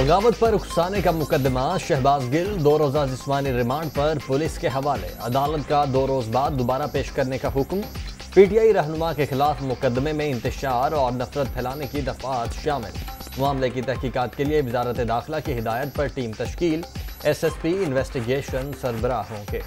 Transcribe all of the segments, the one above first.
बगावत पर उकसाने का मुकदमा, शहबाज गिल 2 रोजा जिस्मानी रिमांड पर पुलिस के हवाले। अदालत का 2 रोज बाद दोबारा पेश करने का हुक्म। पीटीआई रहनुमा के खिलाफ मुकदमे में इंतशार और नफरत फैलाने की दफात शामिल। मामले की तहकीकात के लिए वजारत दाखिला की हिदायत पर टीम तश्कील। SSP इन्वेस्टिगेशन सरबराह होंगे।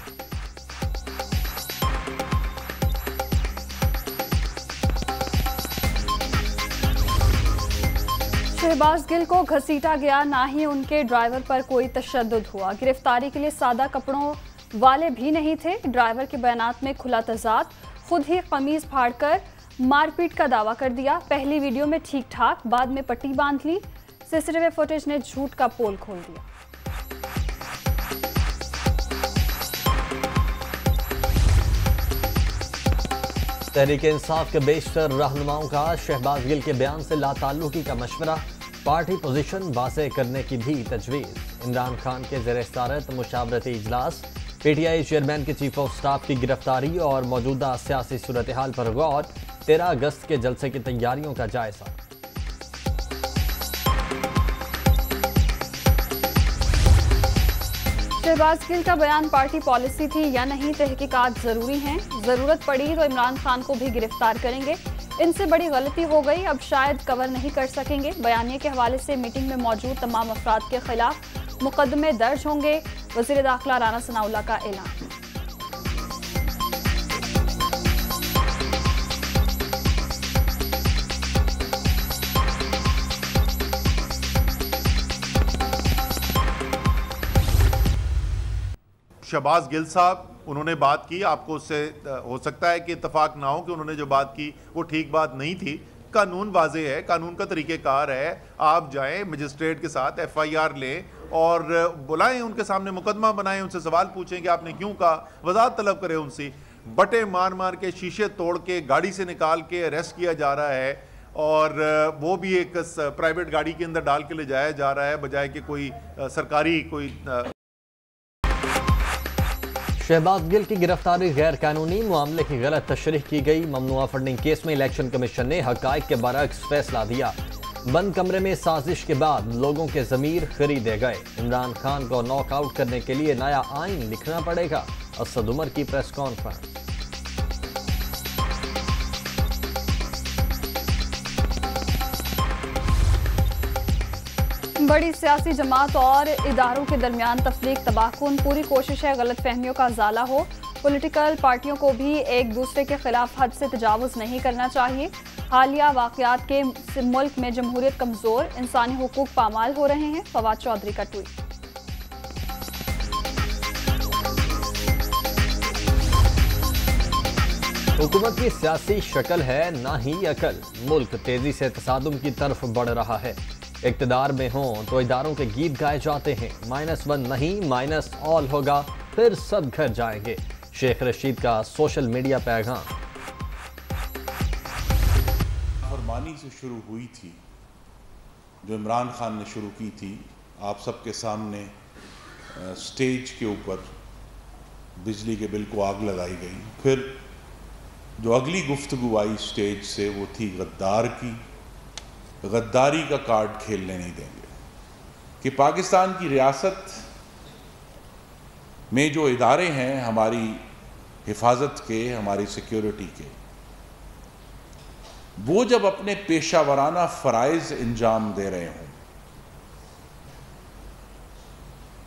शहबाज गिल को घसीटा गया, ना ही उनके ड्राइवर पर कोई तशद्दुद हुआ। गिरफ्तारी के लिए सादा कपड़ों वाले भी नहीं थे। ड्राइवर के बयानात में खुला तजाद, खुद ही कमीज फाड़कर मारपीट का दावा कर दिया। पहली वीडियो में ठीक ठाक, बाद में पट्टी बांध ली। CCTV फुटेज ने झूठ का पोल खोल दिया। तहरीक इंसाफ के बेशतर रहनुमाओं का शहबाज गिल के बयान से लाताल्लुकी का मशवरा। पार्टी पोजीशन वाज़ेह करने की भी तजवीज़। इमरान खान के ज़ेर सदारत मुशावरती इजलास। PTI चेयरमैन के चीफ ऑफ स्टाफ की गिरफ्तारी और मौजूदा सियासी सूरत हाल पर गौर। 13 अगस्त के जलसे की तैयारियों का जायजा। शहबाज गिल का बयान पार्टी पॉलिसी थी या नहीं, तहकीकात जरूरी हैं। जरूरत पड़ी तो इमरान खान को भी गिरफ्तार करेंगे। इनसे बड़ी गलती हो गई, अब शायद कवर नहीं कर सकेंगे। बयानिए के हवाले से मीटिंग में मौजूद तमाम अफराद के खिलाफ मुकदमे दर्ज होंगे। वज़ीर दाखिला राना सनाउल्लाह का ऐलान। शहबाज गिल साहब, उन्होंने बात की, आपको उससे हो सकता है कि इत्तेफाक ना हो कि उन्होंने जो बात की वो ठीक बात नहीं थी। कानून वाज़ेह है, कानून का तरीक़ेकार है। आप जाएं मजिस्ट्रेट के साथ FIR लें और बुलाएं, उनके सामने मुकदमा बनाएं, उनसे सवाल पूछें कि आपने क्यों कहा, वजाहत तलब करें उनसे। बटे मार मार के, शीशे तोड़ के, गाड़ी से निकाल के अरेस्ट किया जा रहा है और वो भी एक प्राइवेट गाड़ी के अंदर डाल के ले जाया जा रहा है, बजाय कि कोई सरकारी कोई। शहबाज गिल की गिरफ्तारी गैर कानूनी, मामले की गलत तशरीह की गई। ममनुआ फंडिंग केस में इलेक्शन कमीशन ने हकायक के बरअक्स फैसला दिया। बंद कमरे में साजिश के बाद लोगों के ज़मीर खरीदे गए। इमरान खान को नॉकआउट करने के लिए नया आइन लिखना पड़ेगा। असद उमर की प्रेस कॉन्फ्रेंस। बड़ी सियासी जमात और इदारों के दरमियान तफरीक तबाहकुन। पूरी कोशिश है गलत फहमियों का ज़ाला हो। पॉलिटिकल पार्टियों को भी एक दूसरे के खिलाफ हद से तजावुज़ नहीं करना चाहिए। हालिया वाक़यात के मुल्क में जमहूरियत कमज़ोर, इंसानी हुकूक पामाल हो रहे हैं। फवाद चौधरी का ट्वीट। हुकूमत की सियासी शक्ल है, ना ही अकल। मुल्क तेजी से तसादुम की तरफ बढ़ रहा है। इक़्तिदार में हों तो इदारों के गीत गाए जाते हैं। -1 नहीं, -all होगा, फिर सब घर जाएंगे। शेख रशीद का सोशल मीडिया पैगाम। फरमानी से शुरू हुई थी, जो इमरान खान ने शुरू की थी, आप सबके सामने स्टेज के ऊपर बिजली के बिल को आग लगाई गई। फिर जो अगली गुफ्तगू आई स्टेज से वो थी गद्दार की। गद्दारी का कार्ड खेलने नहीं देंगे कि पाकिस्तान की रियासत में जो इदारे हैं हमारी हिफाजत के, हमारी सिक्योरिटी के, वो जब अपने पेशावराना फ़राइज़ इंजाम दे रहे हों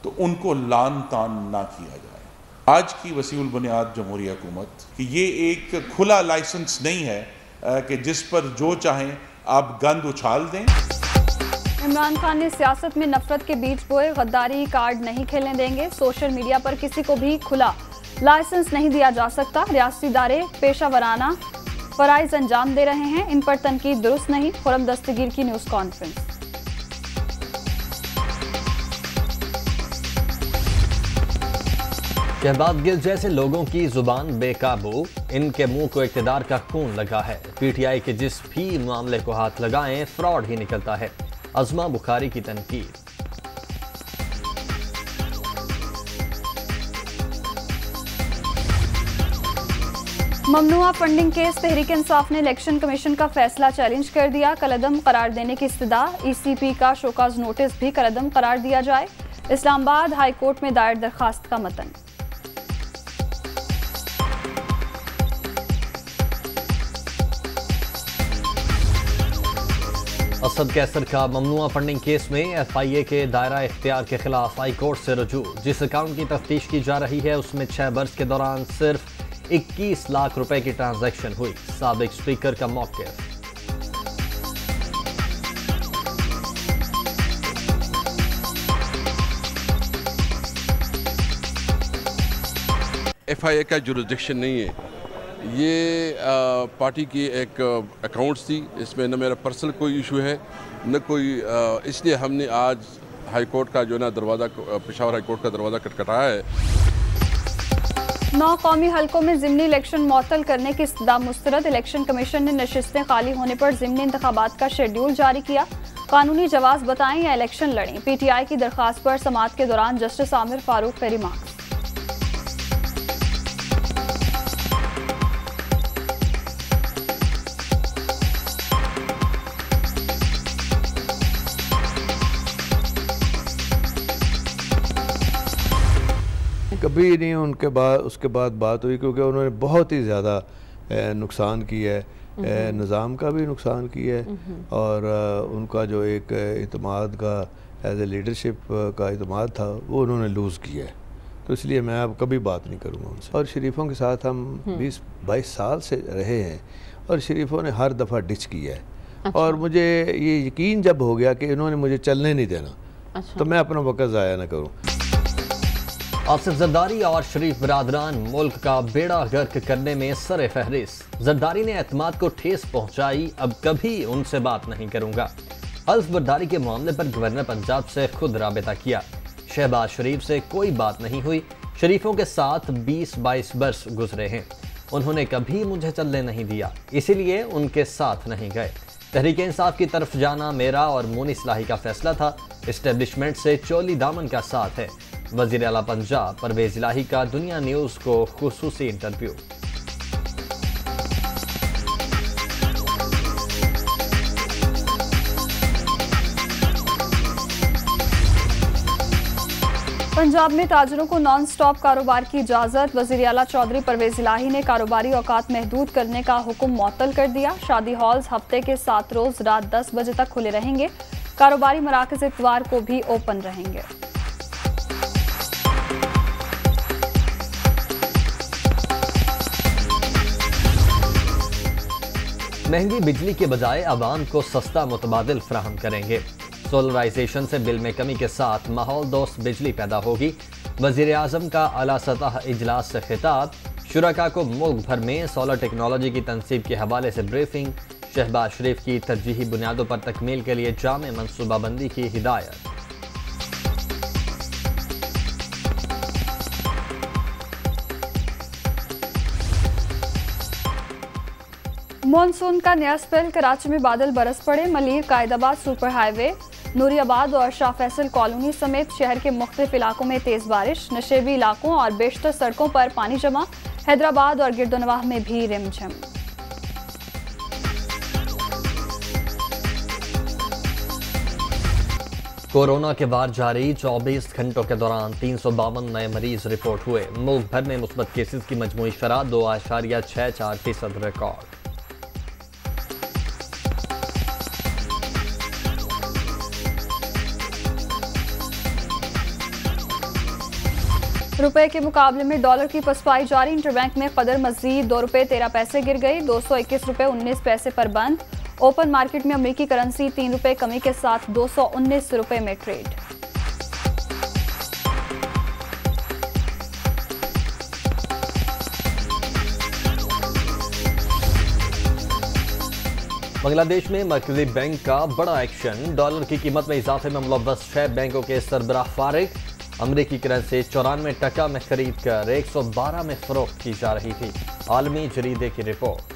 तो उनको लान तान ना किया जाए। आज की वसीउल बुनियाद जमहूरी हुकूमत कि ये एक खुला लाइसेंस नहीं है कि जिस पर जो चाहें आप गंद उछाल दें। इमरान खान ने सियासत में नफरत के बीच बोए, गद्दारी कार्ड नहीं खेलने देंगे। सोशल मीडिया पर किसी को भी खुला लाइसेंस नहीं दिया जा सकता। रियासती इदारे पेशावराना फराइज अंजाम दे रहे हैं, इन पर तनकीद दुरुस्त नहीं। खुरम दस्तगीर की न्यूज़ कॉन्फ्रेंस। शहबाज गिल जैसे लोगों की जुबान बेकाबू, इनके मुंह को इक़्तिदार का खून लगा है। PTI के जिस भी मामले को हाथ लगाएं फ्रॉड ही निकलता है। अज़मा बुखारी की तनकीद। ममनुआ फंडिंग केस तहरीक इंसाफ ने इलेक्शन कमीशन का फैसला चैलेंज कर दिया। कलअदम करार देने की इस्तदा। ईसीपी का शोकाज नोटिस भी कलअदम करार दिया जाए। इस्लामाबाद हाई कोर्ट में दायर दरखास्त का मतन। असद कैसर का ममनुआ फंडिंग केस में FIA के दायरा इख्तियार के खिलाफ हाई कोर्ट से रुजू। जिस अकाउंट की तफ्तीश की जा रही है उसमें 6 बरस के दौरान सिर्फ 21 लाख रुपए की ट्रांजैक्शन हुई। साबिक स्पीकर का मौक़िफ़। FIA का जुरिस्डिक्शन नहीं है, ये पार्टी की एक अकाउंट्स थी। इसमें न मेरा पर्सनल कोई इशू है न कोई, इसलिए हमने आज हाई कोर्ट का जो ना दरवाज़ा, पेशावर हाई कोर्ट का दरवाज़ा खटखटाया है। 9 कौमी हलकों में ज़िमनी इलेक्शन मुअत्तल करने की इस्तदा मुस्तरद। इलेक्शन कमीशन ने नशिस्तें खाली होने पर ज़िमनी इंतखाबात का शेड्यूल जारी किया। कानूनी जवाज़ बताएं या इलेक्शन लड़ें। PTI की दरख्वास्त पर समाअत के दौरान जस्टिस आमिर फारूक पे रिमार्क्स। कभी नहीं उसके बाद बात हुई, क्योंकि उन्होंने बहुत ही ज़्यादा नुकसान किया है, निज़ाम का भी नुकसान किया है और उनका जो एक इत्मीनान का एज ए लीडरशिप का इत्मीनान था वो उन्होंने लूज़ किया है। तो इसलिए मैं अब कभी बात नहीं करूँगा उनसे। और शरीफों के साथ हम 20-22 साल से रहे हैं और शरीफों ने हर दफ़ा डिच किया है। अच्छा। और मुझे ये यकीन जब हो गया कि इन्होंने मुझे चलने नहीं देना, अच्छा। तो मैं अपना वक्त ज़ाया ना करूँ। आसिफ जरदारी और शरीफ बिरादरान मुल्क का बेड़ा गर्क करने में सर फहरिस्त। जरदारी ने एतमाद को ठेस पहुंचाई, अब कभी उनसे बात नहीं करूंगा। हल्फ बर्दारी के मामले पर गवर्नर पंजाब से खुद राबिता किया। शहबाज शरीफ से कोई बात नहीं हुई। शरीफों के साथ 20-22 बरस गुजरे हैं, उन्होंने कभी मुझे चलने नहीं दिया, इसीलिए उनके साथ नहीं गए। तहरीक इंसाफ की तरफ जाना मेरा और मोनी इस्लाही का फैसला था। एस्टेब्लिशमेंट से चोली दामन का साथ है। वज़ीर आला पंजाब परवेज इलाही का दुनिया न्यूज़ को खुसूसी इंटरव्यू। पंजाब में ताजरों को नॉन स्टॉप कारोबार की इजाज़त। वज़ीर आला चौधरी परवेज इलाही ने कारोबारी औकात महदूद करने का हुक्म मुअत्तल कर दिया। शादी हॉल्स हफ्ते के 7 रोज़ रात 10 बजे तक खुले रहेंगे। कारोबारी मराकज़ इतवार को भी ओपन रहेंगे। महंगी बिजली के बजाय आवाम को सस्ता मुतबादिल फराहम करेंगे। सोलराइजेशन से बिल में कमी के साथ माहौल दोस्त बिजली पैदा होगी। वज़ीर आज़म का आला सतह इजलास से खिताब। शुरका को मुल्क भर में सोलर टेक्नोलॉजी की तनसीब के हवाले से ब्रीफिंग। शहबाज शरीफ की तरजीही बुनियादों पर तकमील के लिए जामे मनसूबाबंदी की हिदायत। मॉनसून का नया स्पेल। कराची में बादल बरस पड़े। मलिर कायदाबाद सुपर हाईवे, नूरियाबाद और शाह फैसल कॉलोनी समेत शहर के मुख्तलिफ इलाकों में तेज बारिश। नशेबी इलाकों और बेशतर सड़कों पर पानी जमा। हैदराबाद और गिरदोनवाह में भी रिमझिम। कोरोना के वार जारी। 24 घंटों के दौरान 352 नए मरीज रिपोर्ट हुए। मुल्क भर में मुस्बत केसेस की मजमूई शरह 2.64% रिकॉर्ड। रुपए के मुकाबले में डॉलर की पसपाई जारी। इंटरबैंक में कदर मजीद 2 रुपये 13 पैसे गिर गई। 221 रुपये 19 पैसे पर बंद। ओपन मार्केट में अमेरिकी करेंसी 3 रुपये कमी के साथ 219 रुपये में ट्रेड। बांग्लादेश में मरकजी बैंक का बड़ा एक्शन। डॉलर की कीमत में इजाफे में मुलव्वस 6 बैंकों के सरबराह फारिग। अमरीकी करेंसी 94 टका में खरीद कर 112 में फरोख्त की जा रही थी। आलमी जरीदे की रिपोर्ट।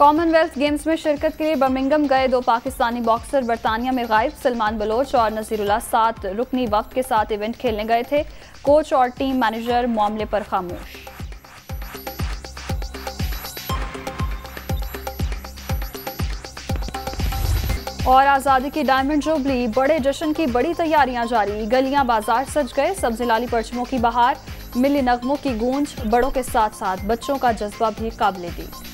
कॉमनवेल्थ गेम्स में शिरकत के लिए बर्मिंघम गए 2 पाकिस्तानी बॉक्सर बरतानिया में गायब। सलमान बलोच और नजीरुल्लाह 7 रुकनी वक्त के साथ इवेंट खेलने गए थे। कोच और टीम मैनेजर मामले पर खामोश। और आज़ादी की डायमंड जुबली, बड़े जश्न की बड़ी तैयारियां जारी। गलियां बाजार सज गए, सब्ज़ लाली परचमों की बहार, मिली नगमों की गूंज। बड़ों के साथ साथ बच्चों का जज्बा भी काबिल दीद।